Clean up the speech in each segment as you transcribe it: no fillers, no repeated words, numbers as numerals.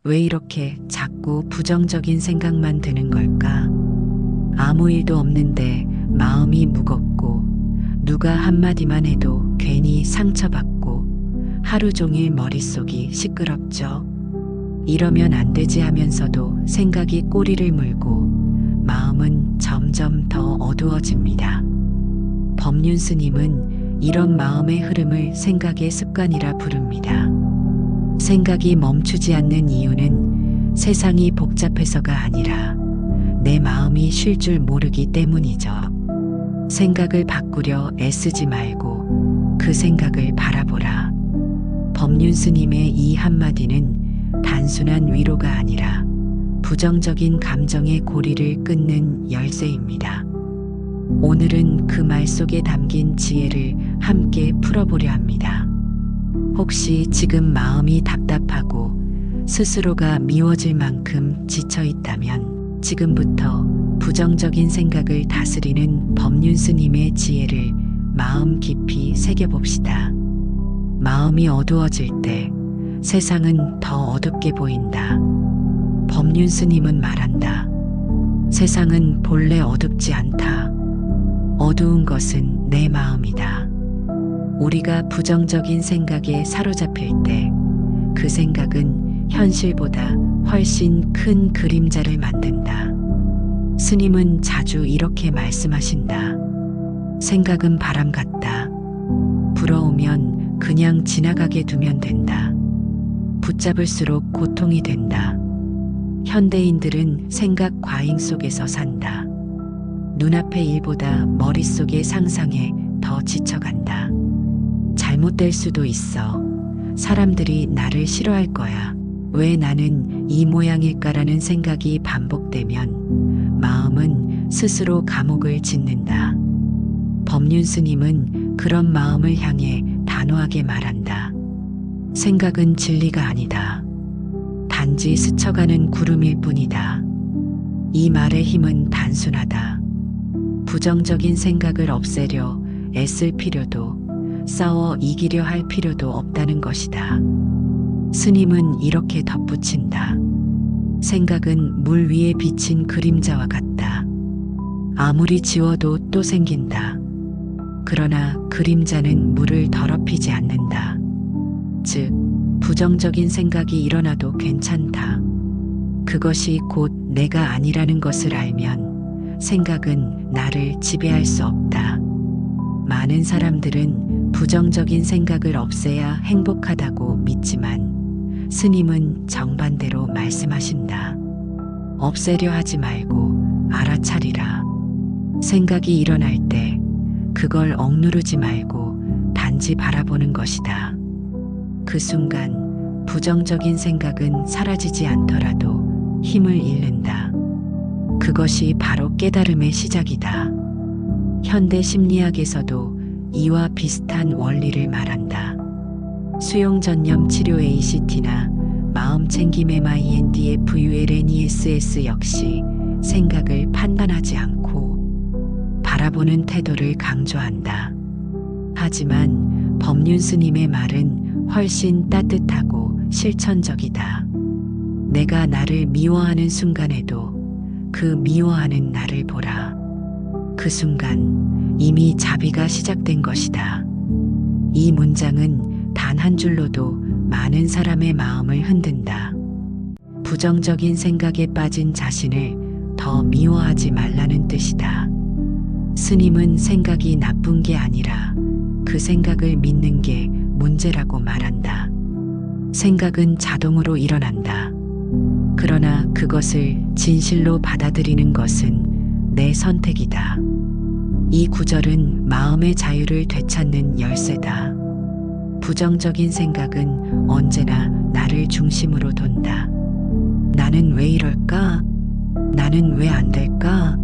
왜 이렇게 자꾸 부정적인 생각만 드는 걸까? 아무 일도 없는데 마음이 무겁고 누가 한마디만 해도 괜히 상처받고 하루 종일 머릿속이 시끄럽죠. 이러면 안 되지 하면서도 생각이 꼬리를 물고 마음은 점점 더 어두워집니다. 법륜 스님은 이런 마음의 흐름을 생각의 습관이라 부릅니다. 생각이 멈추지 않는 이유는 세상이 복잡해서가 아니라 내 마음이 쉴 줄 모르기 때문이죠. 생각을 바꾸려 애쓰지 말고 그 생각을 바라보라. 법륜 스님의 이 한마디는 단순한 위로가 아니라 부정적인 감정의 고리를 끊는 열쇠입니다. 오늘은 그 말 속에 담긴 지혜를 함께 풀어보려 합니다. 혹시 지금 마음이 답답하고 스스로가 미워질 만큼 지쳐 있다면 지금부터 부정적인 생각을 다스리는 법륜 스님의 지혜를 마음 깊이 새겨봅시다. 마음이 어두워질 때 세상은 더 어둡게 보인다. 법륜 스님은 말한다. 세상은 본래 어둡지 않다. 어두운 것은 내 마음이다. 우리가 부정적인 생각에 사로잡힐 때 그 생각은 현실보다 훨씬 큰 그림자를 만든다. 스님은 자주 이렇게 말씀하신다. 생각은 바람 같다. 불어오면 그냥 지나가게 두면 된다. 붙잡을수록 고통이 된다. 현대인들은 생각 과잉 속에서 산다. 눈앞의 일보다 머릿속의 상상에 더 지쳐간다. 잘못될 수도 있어. 사람들이 나를 싫어할 거야. 왜 나는 이 모양일까라는 생각이 반복되면 마음은 스스로 감옥을 짓는다. 법륜 스님은 그런 마음을 향해 단호하게 말한다. 생각은 진리가 아니다. 단지 스쳐가는 구름일 뿐이다. 이 말의 힘은 단순하다. 부정적인 생각을 없애려 애쓸 필요도 싸워 이기려 할 필요도 없다는 것이다. 스님은 이렇게 덧붙인다. 생각은 물 위에 비친 그림자와 같다. 아무리 지워도 또 생긴다. 그러나 그림자는 물을 더럽히지 않는다. 즉, 부정적인 생각이 일어나도 괜찮다. 그것이 곧 내가 아니라는 것을 알면 생각은 나를 지배할 수 없다. 많은 사람들은 부정적인 생각을 없애야 행복하다고 믿지만 스님은 정반대로 말씀하신다. 없애려 하지 말고 알아차리라. 생각이 일어날 때 그걸 억누르지 말고 단지 바라보는 것이다. 그 순간 부정적인 생각은 사라지지 않더라도 힘을 잃는다. 그것이 바로 깨달음의 시작이다. 현대 심리학에서도 이와 비슷한 원리를 말한다. 수용전념 치료 ACT나 마음챙김 MINDFULNESS 역시 생각을 판단하지 않고 바라보는 태도를 강조한다. 하지만 법륜 스님의 말은 훨씬 따뜻하고 실천적이다. 내가 나를 미워하는 순간에도 그 미워하는 나를 보라. 그 순간 이미 자비가 시작된 것이다. 이 문장은 단 한 줄로도 많은 사람의 마음을 흔든다. 부정적인 생각에 빠진 자신을 더 미워하지 말라는 뜻이다. 스님은 생각이 나쁜 게 아니라 그 생각을 믿는 게 문제라고 말한다. 생각은 자동으로 일어난다. 그러나 그것을 진실로 받아들이는 것은 내 선택이다. 이 구절은 마음의 자유를 되찾는 열쇠다. 부정적인 생각은 언제나 나를 중심으로 돈다. 나는 왜 이럴까? 나는 왜 안 될까?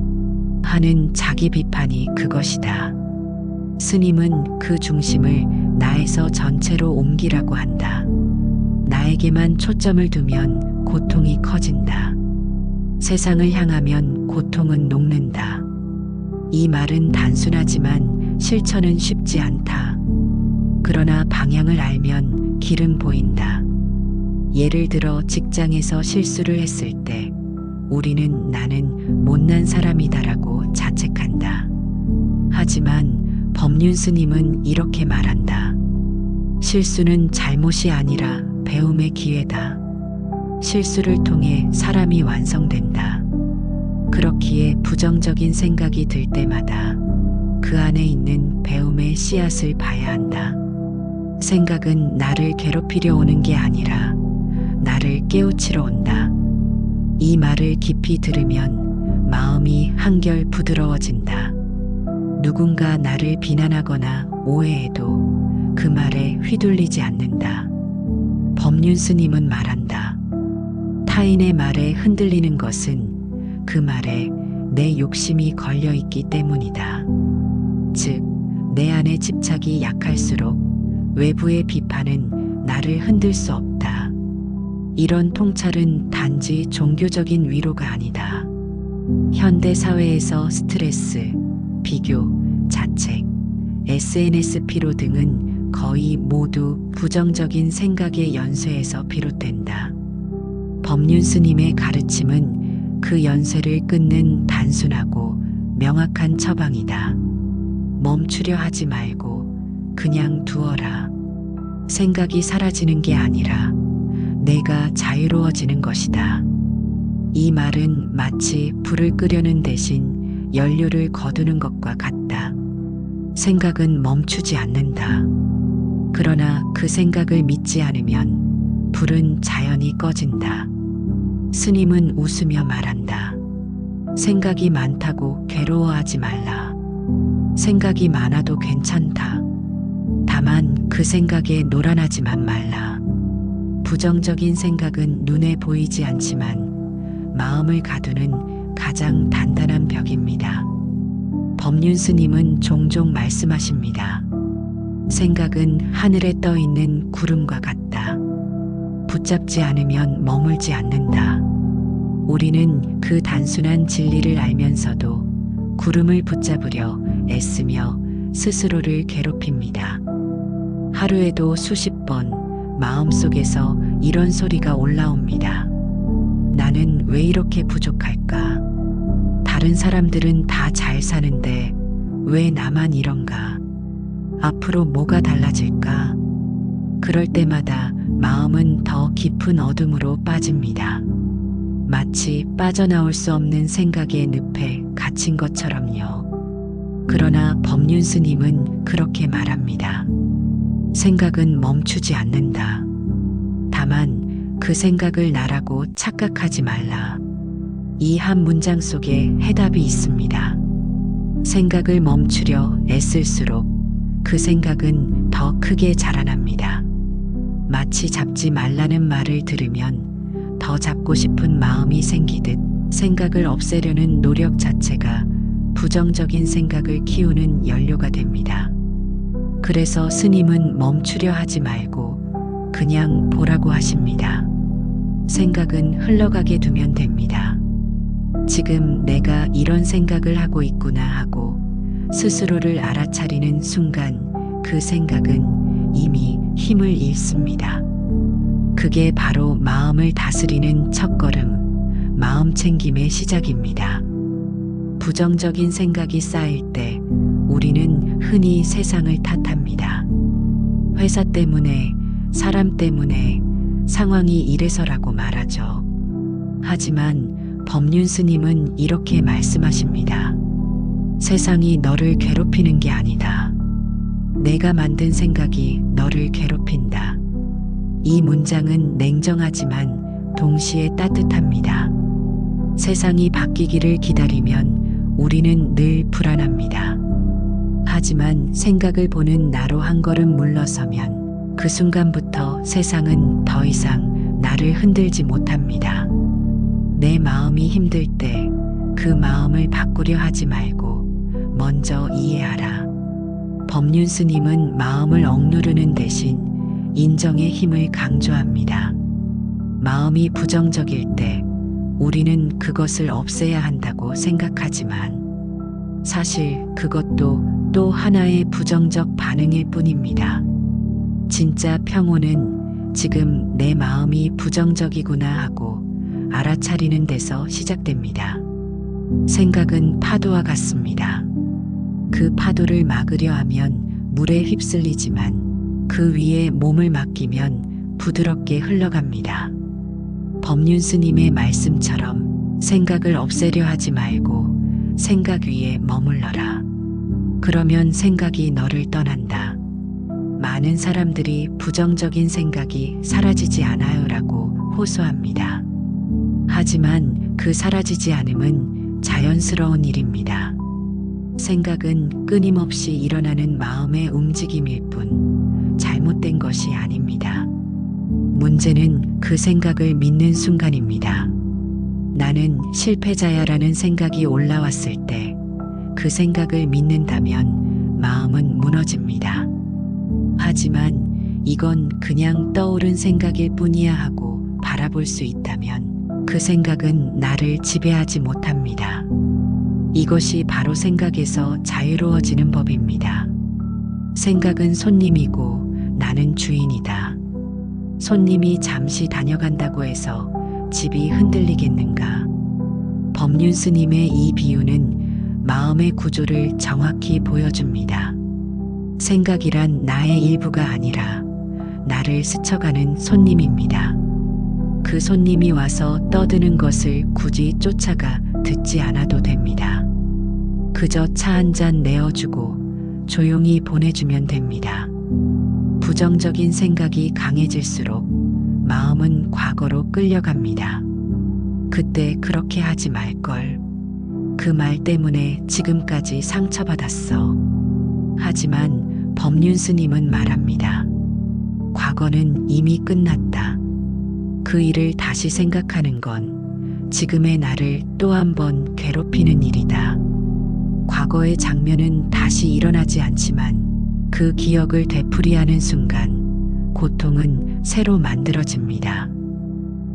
하는 자기 비판이 그것이다. 스님은 그 중심을 나에서 전체로 옮기라고 한다. 나에게만 초점을 두면 고통이 커진다. 세상을 향하면 고통은 녹는다. 이 말은 단순하지만 실천은 쉽지 않다. 그러나 방향을 알면 길은 보인다. 예를 들어 직장에서 실수를 했을 때 우리는 나는 못난 사람이다라고 자책한다. 하지만 법륜스님은 이렇게 말한다. 실수는 잘못이 아니라 배움의 기회다. 실수를 통해 사람이 완성된다. 그렇기에 부정적인 생각이 들 때마다 그 안에 있는 배움의 씨앗을 봐야 한다. 생각은 나를 괴롭히려 오는 게 아니라 나를 깨우치러 온다. 이 말을 깊이 들으면 마음이 한결 부드러워진다. 누군가 나를 비난하거나 오해해도 그 말에 휘둘리지 않는다. 법륜스님은 말한다. 타인의 말에 흔들리는 것은 그 말에 내 욕심이 걸려 있기 때문이다. 즉, 내 안의 집착이 약할수록 외부의 비판은 나를 흔들 수 없다. 이런 통찰은 단지 종교적인 위로가 아니다. 현대 사회에서 스트레스, 비교, 자책, SNS 피로 등은 거의 모두 부정적인 생각의 연쇄에서 비롯된다. 법륜스님의 가르침은 그 연쇄를 끊는 단순하고 명확한 처방이다. 멈추려 하지 말고 그냥 두어라. 생각이 사라지는 게 아니라 내가 자유로워지는 것이다. 이 말은 마치 불을 끄려는 대신 연료를 거두는 것과 같다. 생각은 멈추지 않는다. 그러나 그 생각을 믿지 않으면 불은 자연히 꺼진다. 스님은 웃으며 말한다. 생각이 많다고 괴로워하지 말라. 생각이 많아도 괜찮다. 다만 그 생각에 노란하지만 말라. 부정적인 생각은 눈에 보이지 않지만 마음을 가두는 가장 단단한 벽입니다. 법륜스님은 종종 말씀하십니다. 생각은 하늘에 떠 있는 구름과 같다. 붙잡지 않으면 머물지 않는다. 우리는 그 단순한 진리를 알면서도 구름을 붙잡으려 애쓰며 스스로를 괴롭힙니다. 하루에도 수십 번 마음속에서 이런 소리가 올라옵니다. 나는 왜 이렇게 부족할까? 다른 사람들은 다 잘 사는데 왜 나만 이런가? 앞으로 뭐가 달라질까? 그럴 때마다 마음은 더 깊은 어둠으로 빠집니다. 마치 빠져나올 수 없는 생각의 늪에 갇힌 것처럼요. 그러나 법륜스님은 그렇게 말합니다. 생각은 멈추지 않는다. 다만 그 생각을 나라고 착각하지 말라. 이 한 문장 속에 해답이 있습니다. 생각을 멈추려 애쓸수록 그 생각은 더 크게 자라납니다. 마치 잡지 말라는 말을 들으면 더 잡고 싶은 마음이 생기듯 생각을 없애려는 노력 자체가 부정적인 생각을 키우는 연료가 됩니다. 그래서 스님은 멈추려 하지 말고 그냥 보라고 하십니다. 생각은 흘러가게 두면 됩니다. 지금 내가 이런 생각을 하고 있구나 하고 스스로를 알아차리는 순간 그 생각은 이미 힘을 잃습니다. 그게 바로 마음을 다스리는 첫걸음, 마음 챙김의 시작입니다. 부정적인 생각이 쌓일 때 우리는 흔히 세상을 탓합니다. 회사 때문에, 사람 때문에, 상황이 이래서라고 말하죠. 하지만 법륜스님은 이렇게 말씀하십니다. 세상이 너를 괴롭히는 게 아니다. 내가 만든 생각이 너를 괴롭힌다. 이 문장은 냉정하지만 동시에 따뜻합니다. 세상이 바뀌기를 기다리면 우리는 늘 불안합니다. 하지만 생각을 보는 나로 한 걸음 물러서면 그 순간부터 세상은 더 이상 나를 흔들지 못합니다. 내 마음이 힘들 때 그 마음을 바꾸려 하지 말고 먼저 이해하라. 법륜스님은 마음을 억누르는 대신 인정의 힘을 강조합니다. 마음이 부정적일 때 우리는 그것을 없애야 한다고 생각하지만 사실 그것도 또 하나의 부정적 반응일 뿐입니다. 진짜 평온은 지금 내 마음이 부정적이구나 하고 알아차리는 데서 시작됩니다. 생각은 파도와 같습니다. 그 파도를 막으려 하면 물에 휩쓸리지만 그 위에 몸을 맡기면 부드럽게 흘러갑니다. 법륜 스님의 말씀처럼 생각을 없애려 하지 말고 생각 위에 머물러라. 그러면 생각이 너를 떠난다. 많은 사람들이 부정적인 생각이 사라지지 않아요 라고 호소합니다. 하지만 그 사라지지 않음은 자연스러운 일입니다. 생각은 끊임없이 일어나는 마음의 움직임일 뿐 잘못된 것이 아닙니다. 문제는 그 생각을 믿는 순간입니다. 나는 실패자야라는 생각이 올라왔을 때 그 생각을 믿는다면 마음은 무너집니다. 하지만 이건 그냥 떠오른 생각일 뿐이야 하고 바라볼 수 있다면 그 생각은 나를 지배하지 못합니다. 이것이 바로 생각에서 자유로워지는 법입니다. 생각은 손님이고 나는 주인이다. 손님이 잠시 다녀간다고 해서 집이 흔들리겠는가? 법륜 스님의 이 비유는 마음의 구조를 정확히 보여줍니다. 생각이란 나의 일부가 아니라 나를 스쳐가는 손님입니다. 그 손님이 와서 떠드는 것을 굳이 쫓아가 듣지 않아도 됩니다. 그저 차 한 잔 내어주고 조용히 보내주면 됩니다. 부정적인 생각이 강해질수록 마음은 과거로 끌려갑니다. 그때 그렇게 하지 말걸. 그 말 때문에 지금까지 상처받았어. 하지만 법륜 스님은 말합니다. 과거는 이미 끝났다. 그 일을 다시 생각하는 건 지금의 나를 또 한 번 괴롭히는 일이다. 과거의 장면은 다시 일어나지 않지만 그 기억을 되풀이하는 순간 고통은 새로 만들어집니다.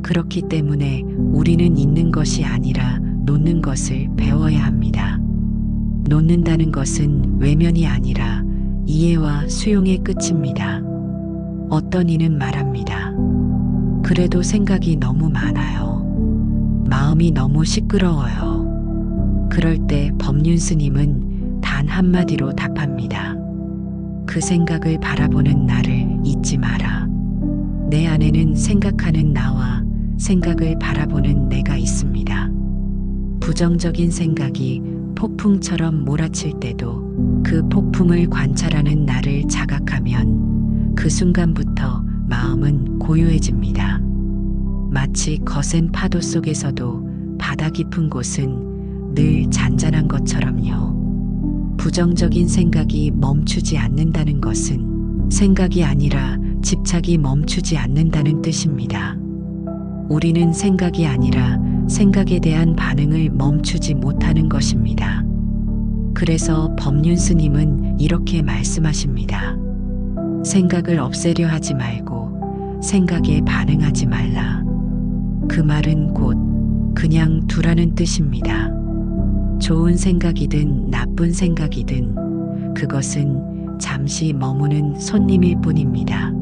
그렇기 때문에 우리는 잊는 것이 아니라 놓는 것을 배워야 합니다. 놓는다는 것은 외면이 아니라 이해와 수용의 끝입니다. 어떤 이는 말합니다. 그래도 생각이 너무 많아요. 마음이 너무 시끄러워요. 그럴 때 법륜 스님은 단 한마디로 답합니다. 그 생각을 바라보는 나를 잊지 마라. 내 안에는 생각하는 나와 생각을 바라보는 내가 있습니다. 부정적인 생각이 폭풍처럼 몰아칠 때도 그 폭풍을 관찰하는 나를 자각하면 그 순간부터 마음은 고요해집니다. 마치 거센 파도 속에서도 바다 깊은 곳은 늘 잔잔한 것처럼요. 부정적인 생각이 멈추지 않는다는 것은 생각이 아니라 집착이 멈추지 않는다는 뜻입니다. 우리는 생각이 아니라 생각에 대한 반응을 멈추지 못하는 것입니다. 그래서 법륜 스님은 이렇게 말씀하십니다. 생각을 없애려 하지 말고 생각에 반응하지 말라. 그 말은 곧 그냥 두라는 뜻입니다. 좋은 생각이든 나쁜 생각이든 그것은 잠시 머무는 손님일 뿐입니다.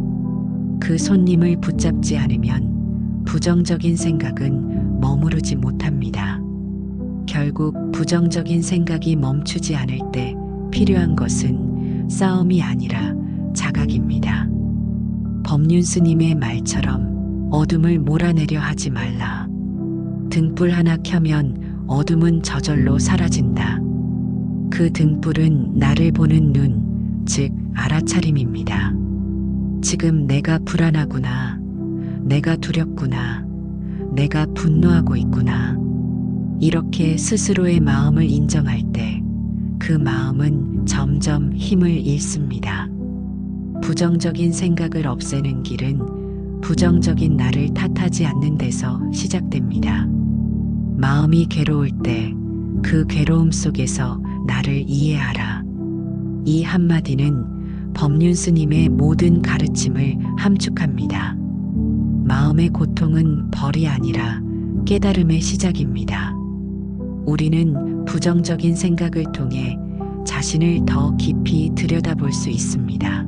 그 손님을 붙잡지 않으면 부정적인 생각은 머무르지 못합니다. 결국 부정적인 생각이 멈추지 않을 때 필요한 것은 싸움이 아니라 자각입니다. 법륜 스님의 말처럼 어둠을 몰아내려 하지 말라. 등불 하나 켜면 어둠은 저절로 사라진다. 그 등불은 나를 보는 눈, 즉 알아차림입니다. 지금 내가 불안하구나. 내가 두렵구나. 내가 분노하고 있구나. 이렇게 스스로의 마음을 인정할 때 그 마음은 점점 힘을 잃습니다. 부정적인 생각을 없애는 길은 부정적인 나를 탓하지 않는 데서 시작됩니다. 마음이 괴로울 때 그 괴로움 속에서 나를 이해하라. 이 한마디는 법륜 스님의 모든 가르침을 함축합니다. 마음의 고통은 벌이 아니라 깨달음의 시작입니다. 우리는 부정적인 생각을 통해 자신을 더 깊이 들여다볼 수 있습니다.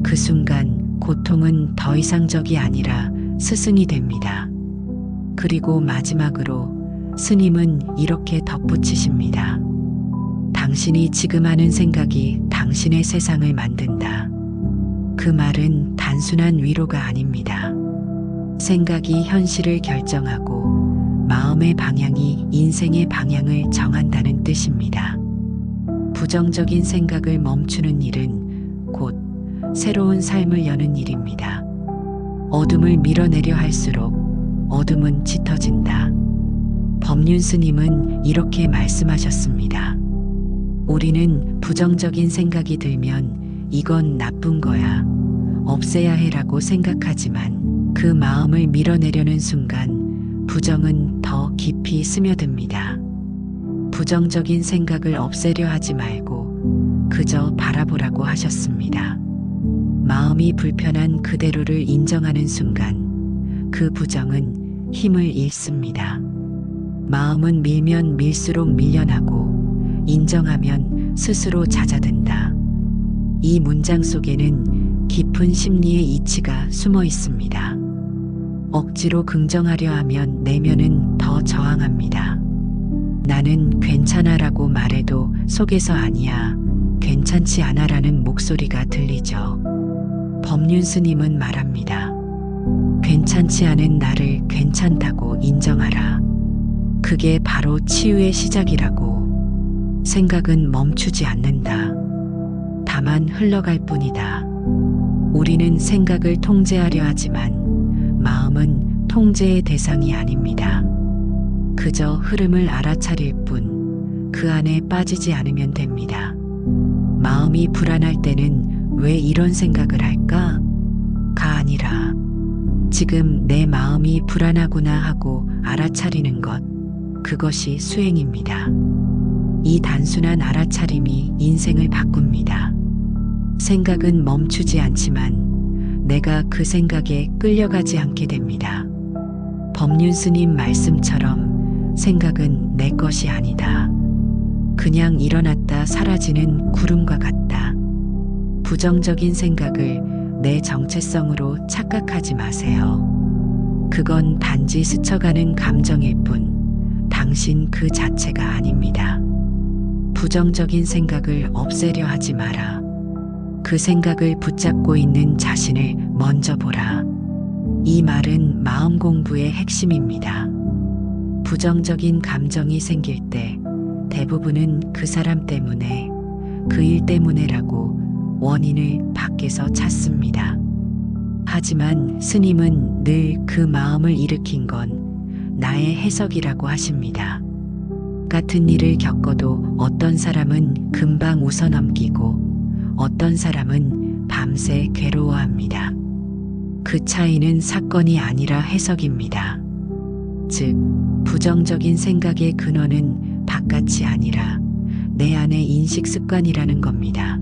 그 순간 고통은 더 이상 적이 아니라 스승이 됩니다. 그리고 마지막으로 스님은 이렇게 덧붙이십니다. 당신이 지금 하는 생각이 당신의 세상을 만든다. 그 말은 단순한 위로가 아닙니다. 생각이 현실을 결정하고 마음의 방향이 인생의 방향을 정한다는 뜻입니다. 부정적인 생각을 멈추는 일은 곧 새로운 삶을 여는 일입니다. 어둠을 밀어내려 할수록 어둠은 짙어진다. 법륜 스님은 이렇게 말씀하셨습니다. 우리는 부정적인 생각이 들면 이건 나쁜 거야, 없애야 해라고 생각하지만 그 마음을 밀어내려는 순간 부정은 더 깊이 스며듭니다. 부정적인 생각을 없애려 하지 말고 그저 바라보라고 하셨습니다. 마음이 불편한 그대로를 인정하는 순간 그 부정은 힘을 잃습니다. 마음은 밀면 밀수록 밀려나고 인정하면 스스로 잦아든다. 이 문장 속에는 깊은 심리의 이치가 숨어 있습니다. 억지로 긍정하려 하면 내면은 더 저항합니다. 나는 괜찮아라고 말해도 속에서 아니야, 괜찮지 않아라는 목소리가 들리죠. 법륜 스님은 말합니다. 괜찮지 않은 나를 괜찮다고 인정하라. 그게 바로 치유의 시작이라고. 생각은 멈추지 않는다. 다만 흘러갈 뿐이다. 우리는 생각을 통제하려 하지만 마음은 통제의 대상이 아닙니다. 그저 흐름을 알아차릴 뿐 그 안에 빠지지 않으면 됩니다. 마음이 불안할 때는 왜 이런 생각을 할까? 가 아니라 지금 내 마음이 불안하구나 하고 알아차리는 것, 그것이 수행입니다. 이 단순한 알아차림이 인생을 바꿉니다. 생각은 멈추지 않지만 내가 그 생각에 끌려가지 않게 됩니다. 법륜 스님 말씀처럼 생각은 내 것이 아니다. 그냥 일어났다 사라지는 구름과 같다. 부정적인 생각을 내 정체성으로 착각하지 마세요. 그건 단지 스쳐가는 감정일 뿐 당신 그 자체가 아닙니다. 부정적인 생각을 없애려 하지 마라. 그 생각을 붙잡고 있는 자신을 먼저 보라. 이 말은 마음 공부의 핵심입니다. 부정적인 감정이 생길 때 대부분은 그 사람 때문에, 그 일 때문에라고 원인을 밖에서 찾습니다. 하지만 스님은 늘 그 마음을 일으킨 건 나의 해석이라고 하십니다. 같은 일을 겪어도 어떤 사람은 금방 웃어넘기고 어떤 사람은 밤새 괴로워합니다. 그 차이는 사건이 아니라 해석입니다. 즉, 부정적인 생각의 근원은 바깥이 아니라 내 안의 인식 습관이라는 겁니다.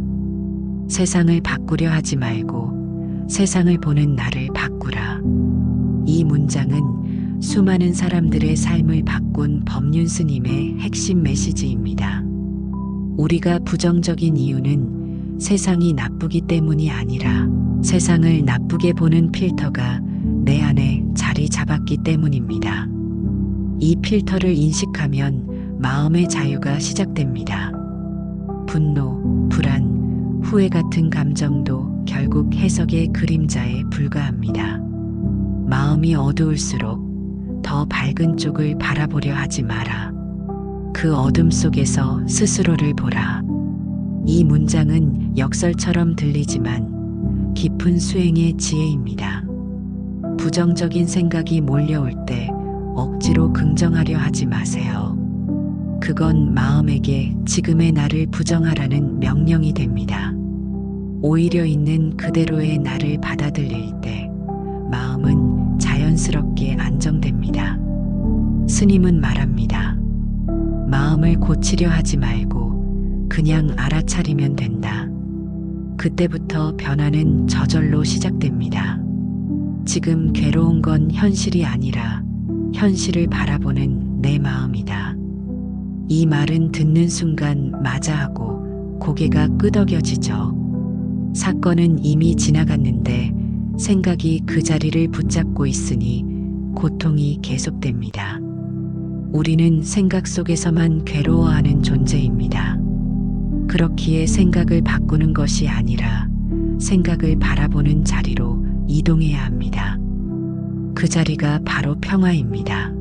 세상을 바꾸려 하지 말고 세상을 보는 나를 바꾸라. 이 문장은 수많은 사람들의 삶을 바꾼 법륜 스님의 핵심 메시지입니다. 우리가 부정적인 이유는 세상이 나쁘기 때문이 아니라 세상을 나쁘게 보는 필터가 내 안에 자리 잡았기 때문입니다. 이 필터를 인식하면 마음의 자유가 시작됩니다. 분노, 불안, 후회 같은 감정도 결국 해석의 그림자에 불과합니다. 마음이 어두울수록 더 밝은 쪽을 바라보려 하지 마라. 그 어둠 속에서 스스로를 보라. 이 문장은 역설처럼 들리지만 깊은 수행의 지혜입니다. 부정적인 생각이 몰려올 때 억지로 긍정하려 하지 마세요. 그건 마음에게 지금의 나를 부정하라는 명령이 됩니다. 오히려 있는 그대로의 나를 받아들일 때 마음은 자연스럽게 안정됩니다. 스님은 말합니다. 마음을 고치려 하지 말고 그냥 알아차리면 된다. 그때부터 변화는 저절로 시작됩니다. 지금 괴로운 건 현실이 아니라 현실을 바라보는 내 마음이다. 이 말은 듣는 순간 맞아 하고 고개가 끄덕여지죠. 사건은 이미 지나갔는데 생각이 그 자리를 붙잡고 있으니 고통이 계속됩니다. 우리는 생각 속에서만 괴로워하는 존재입니다. 그렇기에 생각을 바꾸는 것이 아니라 생각을 바라보는 자리로 이동해야 합니다. 그 자리가 바로 평화입니다.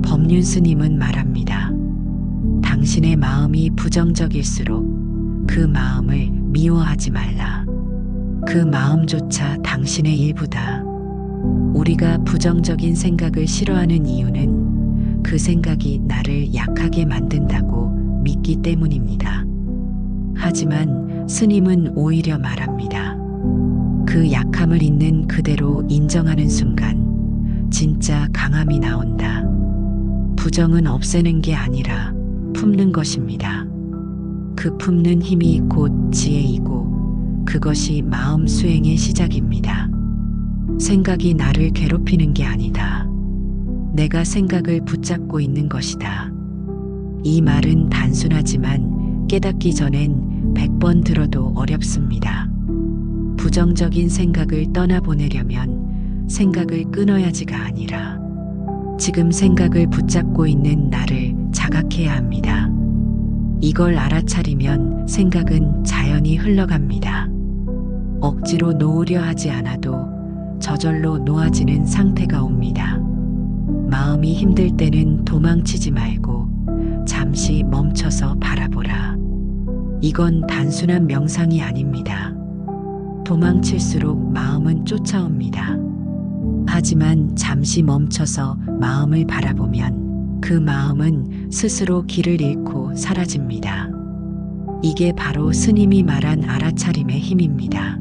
법륜 스님은 말합니다. 당신의 마음이 부정적일수록 그 마음을 미워하지 말라. 그 마음조차 당신의 일부다. 우리가 부정적인 생각을 싫어하는 이유는 그 생각이 나를 약하게 만든다고 믿기 때문입니다. 하지만 스님은 오히려 말합니다. 그 약함을 있는 그대로 인정하는 순간 진짜 강함이 나온다. 부정은 없애는 게 아니라 품는 것입니다. 그 품는 힘이 곧 지혜이고 그것이 마음 수행의 시작입니다. 생각이 나를 괴롭히는 게 아니다. 내가 생각을 붙잡고 있는 것이다. 이 말은 단순하지만 깨닫기 전엔 100번 들어도 어렵습니다. 부정적인 생각을 떠나보내려면 생각을 끊어야지가 아니라 지금 생각을 붙잡고 있는 나를 자각해야 합니다. 이걸 알아차리면 생각은 자연히 흘러갑니다. 억지로 놓으려 하지 않아도 저절로 놓아지는 상태가 옵니다. 마음이 힘들 때는 도망치지 말고 잠시 멈춰서 바라보라. 이건 단순한 명상이 아닙니다. 도망칠수록 마음은 쫓아옵니다. 하지만 잠시 멈춰서 마음을 바라보면 그 마음은 스스로 길을 잃고 사라집니다. 이게 바로 스님이 말한 알아차림의 힘입니다.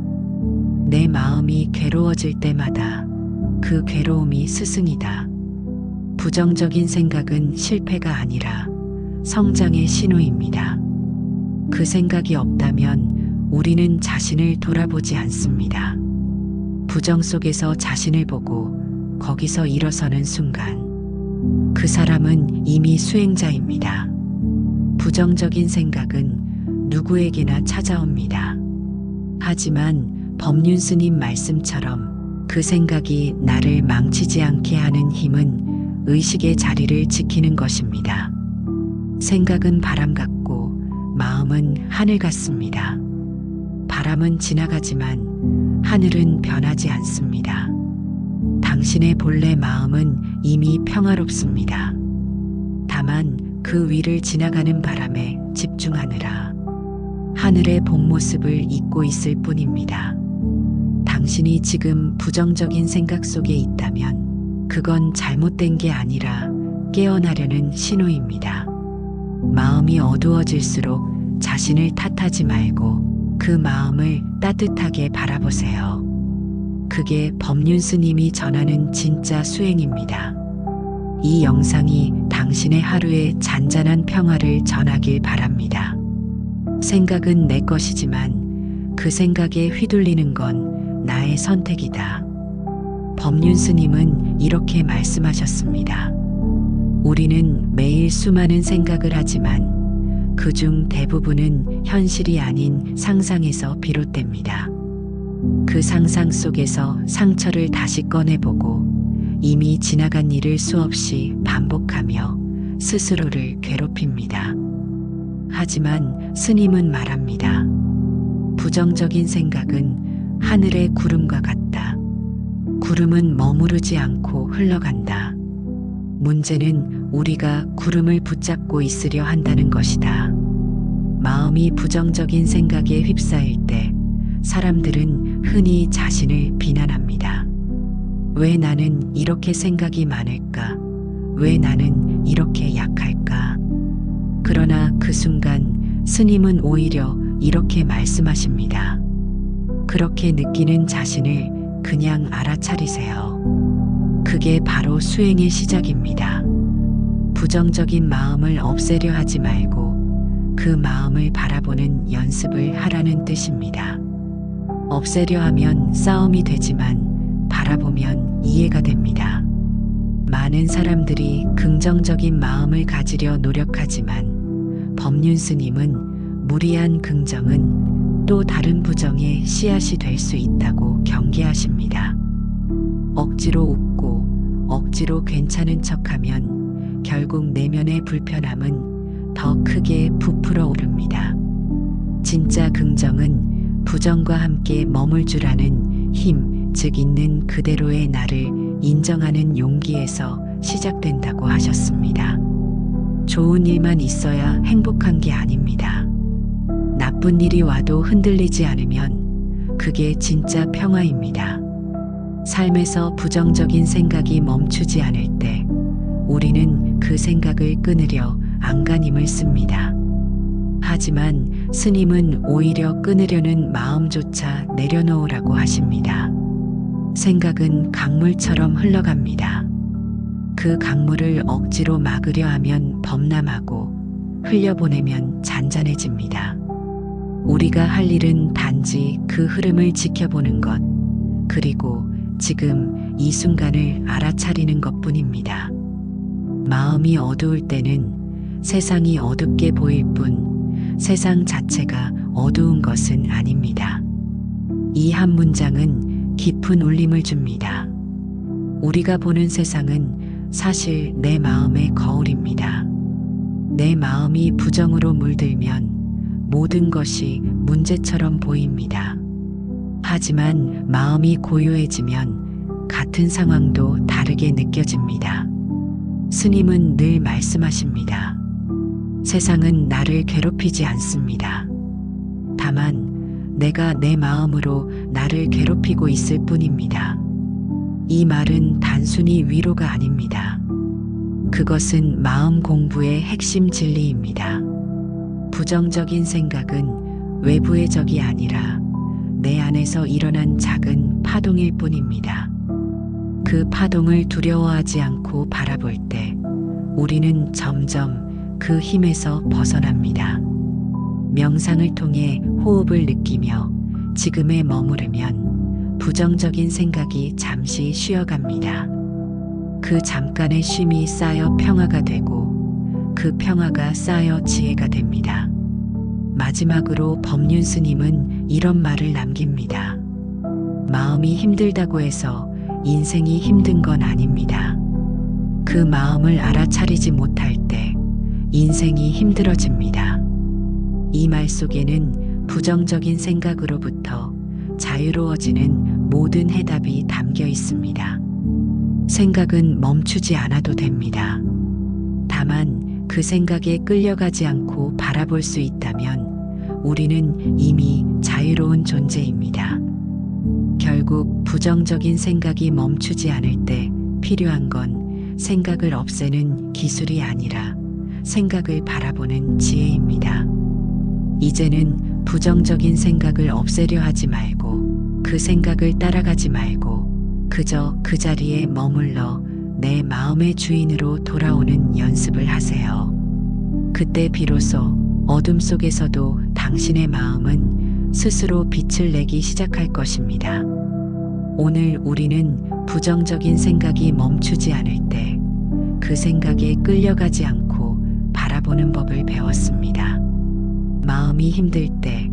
내 마음이 괴로워질 때마다 그 괴로움이 스승이다. 부정적인 생각은 실패가 아니라 성장의 신호입니다. 그 생각이 없다면 우리는 자신을 돌아보지 않습니다. 부정 속에서 자신을 보고 거기서 일어서는 순간 그 사람은 이미 수행자입니다. 부정적인 생각은 누구에게나 찾아옵니다. 하지만 법륜 스님 말씀처럼 그 생각이 나를 망치지 않게 하는 힘은 의식의 자리를 지키는 것입니다. 생각은 바람 같고 마음은 하늘 같습니다. 바람은 지나가지만 하늘은 변하지 않습니다. 당신의 본래 마음은 이미 평화롭습니다. 다만 그 위를 지나가는 바람에 집중하느라 하늘의 본 모습을 잊고 있을 뿐입니다. 당신이 지금 부정적인 생각 속에 있다면 그건 잘못된 게 아니라 깨어나려는 신호입니다. 마음이 어두워질수록 자신을 탓하지 말고 그 마음을 따뜻하게 바라보세요. 그게 법륜 스님이 전하는 진짜 수행입니다. 이 영상이 당신의 하루에 잔잔한 평화를 전하길 바랍니다. 생각은 내 것이지만 그 생각에 휘둘리는 건 나의 선택이다. 법륜 스님은 이렇게 말씀하셨습니다. 우리는 매일 수많은 생각을 하지만 그중 대부분은 현실이 아닌 상상에서 비롯됩니다. 그 상상 속에서 상처를 다시 꺼내보고 이미 지나간 일을 수없이 반복하며 스스로를 괴롭힙니다. 하지만 스님은 말합니다. 부정적인 생각은 하늘의 구름과 같다. 구름은 머무르지 않고 흘러간다. 문제는 우리가 구름을 붙잡고 있으려 한다는 것이다. 마음이 부정적인 생각에 휩싸일 때 사람들은 흔히 자신을 비난합니다. 왜 나는 이렇게 생각이 많을까? 왜 나는 이렇게 약할까? 그러나 그 순간 스님은 오히려 이렇게 말씀하십니다. 그렇게 느끼는 자신을 그냥 알아차리세요. 그게 바로 수행의 시작입니다. 부정적인 마음을 없애려 하지 말고 그 마음을 바라보는 연습을 하라는 뜻입니다. 없애려 하면 싸움이 되지만 바라보면 이해가 됩니다. 많은 사람들이 긍정적인 마음을 가지려 노력하지만 법륜 스님은 무리한 긍정은 또 다른 부정의 씨앗이 될 수 있다고 경계하십니다. 억지로 웃고 억지로 괜찮은 척하면 결국 내면의 불편함은 더 크게 부풀어 오릅니다. 진짜 긍정은 부정과 함께 머물 줄 아는 힘, 즉 있는 그대로의 나를 인정하는 용기에서 시작된다고 하셨습니다. 좋은 일만 있어야 행복한 게 아닙니다. 나쁜 일이 와도 흔들리지 않으면 그게 진짜 평화입니다. 삶에서 부정적인 생각이 멈추지 않을 때 우리는 그 생각을 끊으려 안간힘을 씁니다. 하지만 스님은 오히려 끊으려는 마음조차 내려놓으라고 하십니다. 생각은 강물처럼 흘러갑니다. 그 강물을 억지로 막으려 하면 범람하고 흘려보내면 잔잔해집니다. 우리가 할 일은 단지 그 흐름을 지켜보는 것, 그리고 지금 이 순간을 알아차리는 것뿐입니다. 마음이 어두울 때는 세상이 어둡게 보일 뿐 세상 자체가 어두운 것은 아닙니다. 이 한 문장은 깊은 울림을 줍니다. 우리가 보는 세상은 사실 내 마음의 거울입니다. 내 마음이 부정으로 물들면 모든 것이 문제처럼 보입니다. 하지만 마음이 고요해지면 같은 상황도 다르게 느껴집니다. 스님은 늘 말씀하십니다. 세상은 나를 괴롭히지 않습니다. 다만 내가 내 마음으로 나를 괴롭히고 있을 뿐입니다. 이 말은 단순히 위로가 아닙니다. 그것은 마음 공부의 핵심 진리입니다. 부정적인 생각은 외부의 적이 아니라 내 안에서 일어난 작은 파동일 뿐입니다. 그 파동을 두려워하지 않고 바라볼 때 우리는 점점 그 힘에서 벗어납니다. 명상을 통해 호흡을 느끼며 지금에 머무르면 부정적인 생각이 잠시 쉬어갑니다. 그 잠깐의 쉼이 쌓여 평화가 되고 그 평화가 쌓여 지혜가 됩니다. 마지막으로 법륜 스님은 이런 말을 남깁니다. 마음이 힘들다고 해서 인생이 힘든 건 아닙니다. 그 마음을 알아차리지 못할 때 인생이 힘들어집니다. 이 말 속에는 부정적인 생각으로부터 자유로워지는 모든 해답이 담겨 있습니다. 생각은 멈추지 않아도 됩니다. 다만 그 생각에 끌려가지 않고 바라볼 수 있다면 우리는 이미 자유로운 존재입니다. 결국 부정적인 생각이 멈추지 않을 때 필요한 건 생각을 없애는 기술이 아니라 생각을 바라보는 지혜입니다. 이제는 부정적인 생각을 없애려 하지 말고 그 생각을 따라가지 말고 그저 그 자리에 머물러 내 마음의 주인으로 돌아오는 연습을 하세요. 그때 비로소 어둠 속에서도 당신의 마음은 스스로 빛을 내기 시작할 것입니다. 오늘 우리는 부정적인 생각이 멈추지 않을 때 그 생각에 끌려가지 않고 바라보는 법을 배웠습니다. 마음이 힘들 때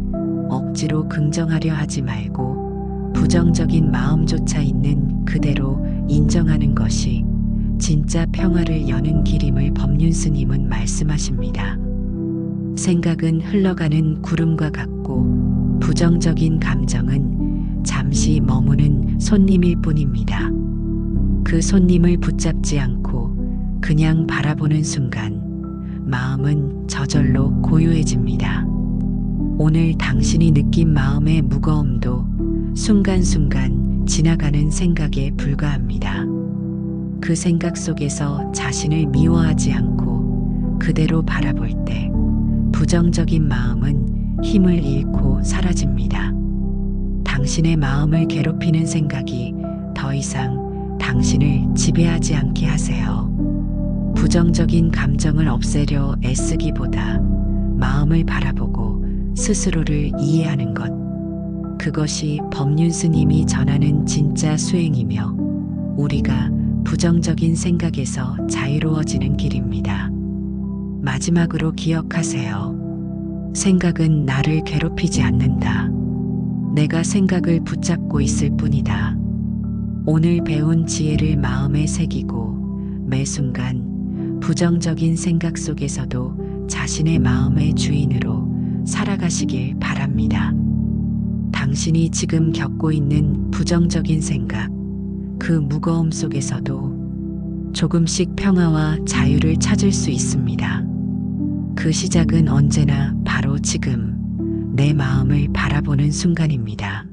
억지로 긍정하려 하지 말고 부정적인 마음조차 있는 그대로 인정하는 것이 진짜 평화를 여는 길임을 법륜 스님은 말씀하십니다. 생각은 흘러가는 구름과 같고 부정적인 감정은 잠시 머무는 손님일 뿐입니다. 그 손님을 붙잡지 않고 그냥 바라보는 순간 마음은 저절로 고요해집니다. 오늘 당신이 느낀 마음의 무거움도 순간순간 지나가는 생각에 불과합니다. 그 생각 속에서 자신을 미워하지 않고 그대로 바라볼 때 부정적인 마음은 힘을 잃고 사라집니다. 당신의 마음을 괴롭히는 생각이 더 이상 당신을 지배하지 않게 하세요. 부정적인 감정을 없애려 애쓰기보다 마음을 바라보고 스스로를 이해하는 것. 그것이 법륜 스님이 전하는 진짜 수행이며 우리가 부정적인 생각에서 자유로워지는 길입니다. 마지막으로 기억하세요. 생각은 나를 괴롭히지 않는다. 내가 생각을 붙잡고 있을 뿐이다. 오늘 배운 지혜를 마음에 새기고 매 순간 부정적인 생각 속에서도 자신의 마음의 주인으로 살아가시길 바랍니다. 당신이 지금 겪고 있는 부정적인 생각, 그 무거움 속에서도 조금씩 평화와 자유를 찾을 수 있습니다. 그 시작은 언제나 바로 지금 내 마음을 바라보는 순간입니다.